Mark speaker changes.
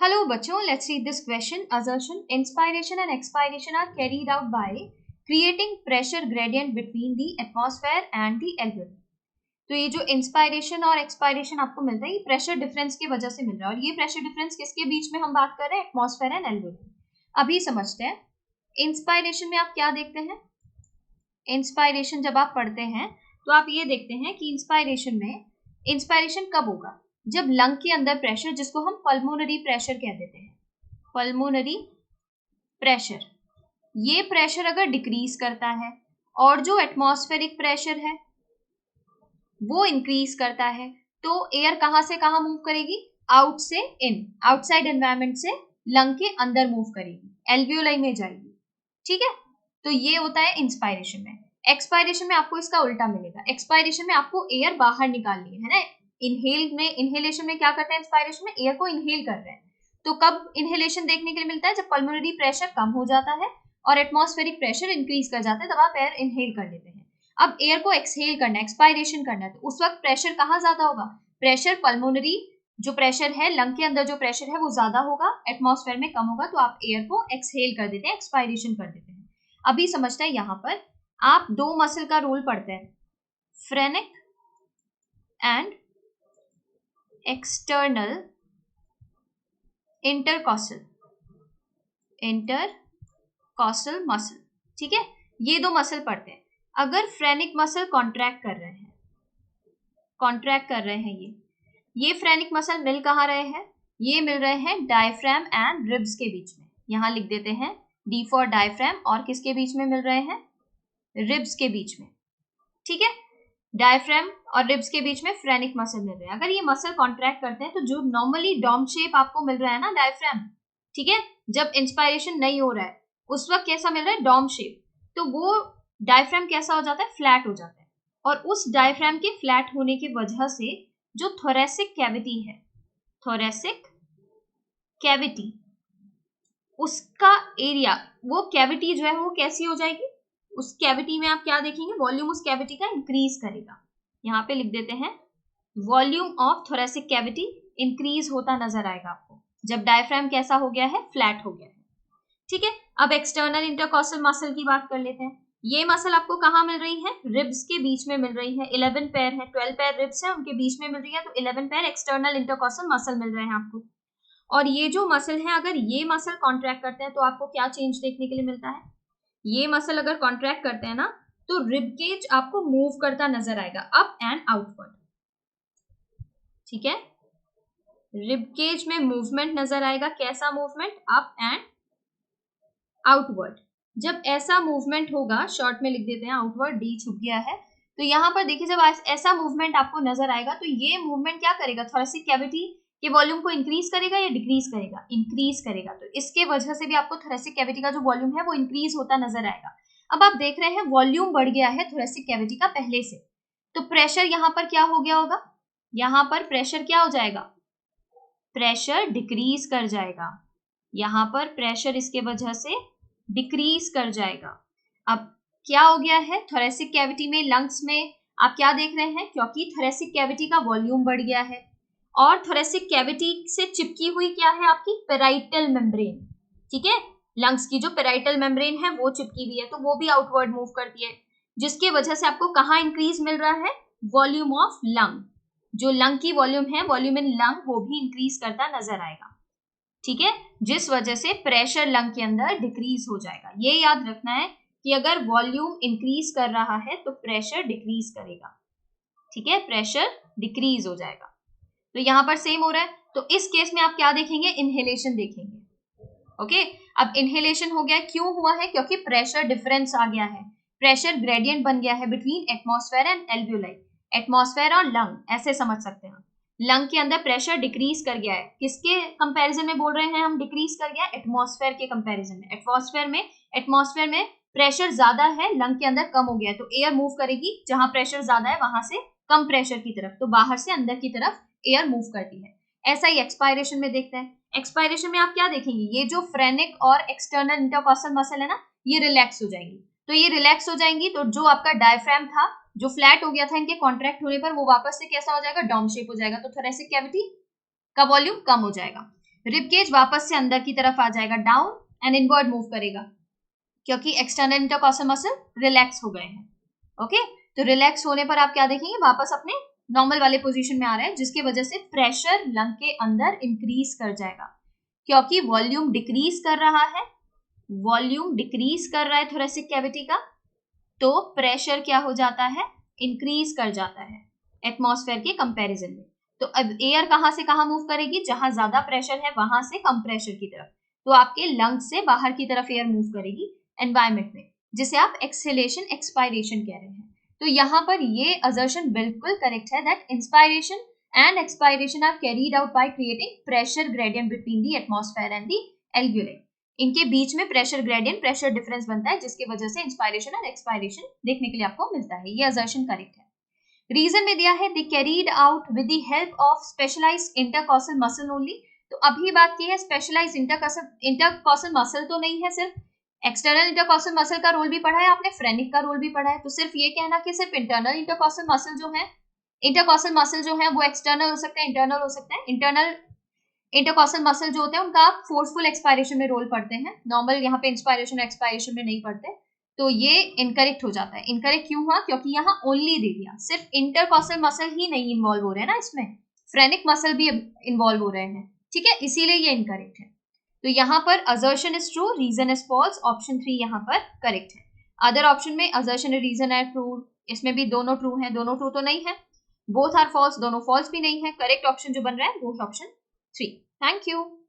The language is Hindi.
Speaker 1: Hello बच्चों, let's read this question. Assertion: inspiration and expiration are carried out by creating pressure gradient between the atmosphere and the alveoli. तो ये जो इंस्पायरेशन और एक्सपायरेशन आपको मिलता है ये प्रेशर डिफरेंस की वजह से मिल रहा है, और ये प्रेशर डिफरेंस किसके बीच में हम बात कर रहे हैं? Atmosphere and alveoli. अभी समझते हैं. इंस्पायरेशन में आप क्या देखते हैं? इंस्पायरेशन जब आप पढ़ते हैं तो आप ये देखते हैं कि इंस्पायरेशन कब होगा? जब लंग के अंदर प्रेशर, जिसको हम पल्मोनरी प्रेशर कह देते हैं, पल्मोनरी प्रेशर, ये प्रेशर अगर डिक्रीज करता है और जो एटमॉस्फेरिक प्रेशर है वो इंक्रीज करता है, तो एयर कहां से कहां मूव करेगी? आउट से इन, आउटसाइड एनवायरमेंट से लंग के अंदर मूव करेगी, एल्वियोलाई में जाएगी. ठीक है, तो ये होता है इंस्पायरेशन में. एक्सपायरेशन में आपको इसका उल्टा मिलेगा. एक्सपायरेशन में आपको एयर बाहर निकालनी है ना. इनहेलेशन में क्या करते हैं? इंस्पायरेशन में एयर को इनहेल कर रहे हैं. तो कब इनहेलेशन देखने के लिए मिलता है? जब पल्मोनरी प्रेशर कम हो जाता है और एटमॉस्फेरिक प्रेशर इंक्रीज कर जाता है, तब आप एयर इनहेल कर लेते हैं. अब एयर को एक्सहेल करना है, एक्सपायरेशन करना है, तो उस वक्त प्रेशर कहाँ ज्यादा होगा? प्रेशर पल्मोनरी जो प्रेशर है, लंग के अंदर जो प्रेशर है वो ज्यादा होगा, एटमॉस्फेयर में कम होगा, तो आप एयर को एक्सहेल कर देते हैं, एक्सपायरेशन कर देते हैं. अभी समझते हैं, यहाँ पर आप दो मसल का रोल पढ़ते हैं, फ्रेनिक एंड एक्सटर्नल इंटरकॉसल मसल. ठीक है, ये दो मसल पढ़ते हैं. अगर फ्रेनिक मसल कॉन्ट्रैक्ट कर रहे हैं, ये फ्रेनिक मसल मिल कहाँ रहे हैं? ये मिल रहे हैं डायफ्राम एंड रिब्स के बीच में. यहां लिख देते हैं डी फॉर डायफ्राम, और किसके बीच में मिल रहे हैं? रिब्स के बीच में. ठीक है, डायफ्राम और रिब्स के बीच में फ्रेनिक मसल मिल रहे हैं. अगर ये मसल कॉन्ट्रैक्ट करते हैं तो जो नॉर्मली डॉम शेप आपको मिल रहा है ना डायफ्राम, ठीक है, जब इंस्पायरेशन नहीं हो रहा है उस वक्त कैसा मिल रहा है? Dome shape. तो वो डायफ्राम कैसा हो जाता है? फ्लैट हो जाता है. और उस डायफ्राम के फ्लैट होने की वजह से जो थोरेसिक कैविटी है, थोरेसिक कैविटी, उसका एरिया, वो कैविटी जो है वो कैसी हो जाएगी? उस कैविटी में आप क्या देखेंगे? वॉल्यूम उस कैविटी का इंक्रीज करेगा. यहाँ पे लिख देते हैं volume of thoracic cavity increase होता नजर आएगा आपको जब डायफ्राम कैसा हो गया है? फ्लैट हो गया है. ठीक है, अब एक्सटर्नल इंटरकॉस्टल मसल की बात कर लेते हैं. ये मसल आपको कहाँ मिल रही है? रिब्स के बीच में मिल रही है. 11 पेयर है, 12 पेयर रिब्स है, उनके बीच में मिल रही है, तो 11 पेयर एक्सटर्नल इंटरकॉस्टल मसल मिल रहे हैं आपको. और ये जो मसल है, अगर ये मसल कॉन्ट्रैक्ट करते हैं तो आपको क्या चेंज देखने के लिए मिलता है? ये मसल अगर कॉन्ट्रैक्ट करते हैं ना, तो रिब केज आपको मूव करता नजर आएगा, अप एंड आउटवर्ड. ठीक है, रिब केज में मूवमेंट नजर आएगा. कैसा मूवमेंट? Up and outward. जब ऐसा मूवमेंट होगा, शॉर्ट में लिख देते हैं आउटवर्ड, डी छुप गया है, तो यहाँ पर देखिए जब ऐसा मूवमेंट आपको नजर आएगा तो ये मूवमेंट क्या करेगा? थोरेसिक कैविटी के वॉल्यूम को इंक्रीज करेगा या डिक्रीज करेगा? इंक्रीज करेगा. तो इसके वजह से भी आपको थोरेसिक कैविटी का जो वॉल्यूम है वो इंक्रीज होता नजर आएगा. अब आप देख रहे हैं वॉल्यूम बढ़ गया है थोरेसिक कैविटी का पहले से, तो प्रेशर यहाँ पर क्या हो गया होगा? यहाँ पर प्रेशर क्या हो जाएगा? प्रेशर डिक्रीज कर जाएगा. यहाँ पर प्रेशर इसके वजह से डिक्रीज कर जाएगा. अब क्या हो गया है? थोरेसिक कैविटी में, लंग्स में आप क्या देख रहे हैं? क्योंकि थोरेसिक कैविटी का वॉल्यूम बढ़ गया है और थोरेसिक कैविटी से चिपकी हुई क्या है? आपकी पेराइटल मेम्ब्रेन. ठीक है, लंग्स की जो पेराइटल मेम्ब्रेन है वो चिपकी हुई है, तो वो भी आउटवर्ड मूव करती है, जिसकी वजह से आपको कहाँ इंक्रीज मिल रहा है? Volume of lung. जो लंग की वॉल्यूम है, वॉल्यूम इन लंग, वो भी इंक्रीज करता नजर आएगा. ठीक है, जिस वजह से प्रेशर लंग के अंदर डिक्रीज हो जाएगा. ये याद रखना है कि अगर वॉल्यूम इंक्रीज कर रहा है तो प्रेशर डिक्रीज करेगा. ठीक है, प्रेशर डिक्रीज हो जाएगा. तो यहाँ पर सेम हो रहा है. तो इस केस में आप क्या देखेंगे? इनहेलेशन देखेंगे. ओके, अब इनहेलेशन हो गया. क्यों हुआ है? क्योंकि प्रेशर डिफरेंस आ गया है, प्रेशर ग्रेडियंट बन गया है between atmosphere and alveoli. Atmosphere और लंग, ऐसे समझ सकते हैं. लंग के अंदर प्रेशर डिक्रीज कर गया है. किसके कंपैरिजन में बोल रहे हैं हम डिक्रीज कर गया? एटमॉस्फेयर के कंपैरिजन में. एटमॉस्फेयर में प्रेशर ज्यादा है, लंग के अंदर कम हो गया है, तो एयर मूव करेगी जहां प्रेशर ज्यादा है वहां से कम प्रेशर की तरफ, तो बाहर से अंदर की तरफ एयर मूव करती है. ऐसा ही एक्सपायरेशन में देखते हैं. एक्सपायरेशन में आप क्या देखेंगे? ये जो फ्रेनिक और एक्सटर्नल इंटरकॉस्टल मसल है ना, ये रिलैक्स हो जाएंगी. तो ये रिलैक्स हो जाएंगी तो जो आपका डायफ्राम था जो फ्लैट हो गया था इनके कॉन्ट्रैक्ट होने पर, वो वापस से कैसा हो जाएगा? डॉम शेप हो जाएगा. तो थोरेसिक कैविटी का वॉल्यूम कम हो जाएगा. रिब केज वापस से अंदर की तरफ आ जाएगा, डाउन एंड इनवर्ड मूव करेगा, क्योंकि एक्सटर्नल इंटरकॉस्टल मसल रिलैक्स हो गए हैं। ओके, तो रिलैक्स होने पर आप क्या देखेंगे, वापस अपने नॉर्मल वाले पोजीशन में आ रहे हैं, जिसकी वजह से प्रेशर लंग के अंदर इंक्रीज कर जाएगा, क्योंकि वॉल्यूम डिक्रीज कर रहा है, वॉल्यूम डिक्रीज कर रहा है थोरेसिक कैविटी का, तो प्रेशर क्या हो जाता है, इंक्रीज कर जाता है एटमॉस्फेयर के कंपैरिजन में। तो अब एयर कहां से कहां मूव करेगी, जहां ज्यादा प्रेशर है वहां से कम प्रेशर की तरफ, तो आपके लंग्स से बाहर की तरफ एयर मूव करेगी एनवायरमेंट में, जिसे आप एक्सहेलेशन एक्सपायरेशन कह रहे हैं। तो यहाँ पर ये असर्शन बिल्कुल करेक्ट है that inspiration and expiration are carried out by creating pressure gradient between the atmosphere and the alveoli. इनके बीच में प्रेशर ग्रेडियंट, प्रेशर डिफरेंस बनता है, जिसकी वजह से इंस्पायरेशन और एक्सपायरेशन देखने के लिए आपको मिलता है। ये असर्शन करेक्ट है। रीजन में दिया है they carried out with the help of specialised intercostal muscle only. तो अभी बात की है स्पेशलाइज्ड इंटरकॉस्टल मसल तो नहीं है, सिर्फ एक्सटर्नल इंटरकॉस्टल मसल का रोल भी पढ़ा है आपने, फ्रेनिक का रोल भी पढ़ा है। तो सिर्फ ये कहना कि सिर्फ इंटरनल इंटरकॉस्टल मसल जो है, इंटरकॉस्टल मसल जो है वो एक्सटर्नल हो सकता है, इंटरनल हो सकता है। इंटरनल इंटरकॉस्टल मसल जो होते हैं उनका आप फोर्सफुल एक्सपायरेशन में रोल पढ़ते हैं, नॉर्मल यहाँ पे इंस्पायरेशन एक्सपायरेशन में नहीं पढ़ते। तो ये इनकरेक्ट हो जाता है। इनकरेक्ट क्यों हुआ, क्योंकि यहाँ ओनली दे दिया, सिर्फ इंटरकॉस्टल मसल ही नहीं इन्वॉल्व हो रहे हैं ना इसमें, फ्रेनिक मसल भी इन्वॉल्व हो रहे हैं, ठीक है, इसीलिए ये इनकरेक्ट है। तो यहाँ पर assertion is true, reason is false, option 3 यहाँ पर करेक्ट है। अदर ऑप्शन में assertion and reason are true, इसमें भी दोनों ट्रू हैं, दोनों ट्रू तो नहीं है, बोथ आर फॉल्स, दोनों फॉल्स भी नहीं है। करेक्ट ऑप्शन जो बन रहा है वो है ऑप्शन 3। Thank you.